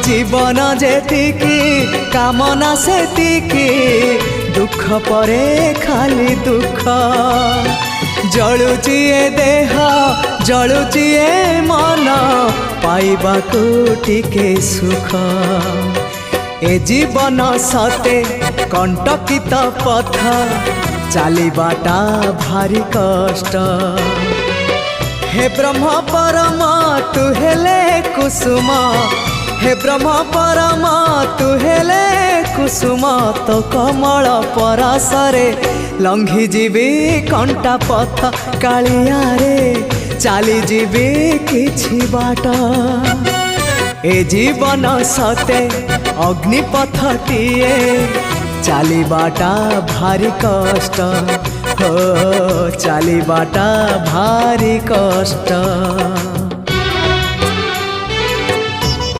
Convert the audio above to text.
जीवन जेतिकी कामना सेतिकी दुख परे खाली दुख जलुची ए देह जलुची ए मन पाइबाकू टिके सुख ए जीवन सते कंटकित पथ चलिबाटा भारी कष्ट हे ब्रह्म परम तू हेले कुसुम हे ब्रह्म परम तू हेले कुसुम तो कमल परासरे लंघी जीवी कंटा पथ कालिया रे चली जीवी किछि बाट ए जीवन सते अग्निपथटीए चलिबाटा भारी कष्ट हो चलिबाटा भारी कष्ट।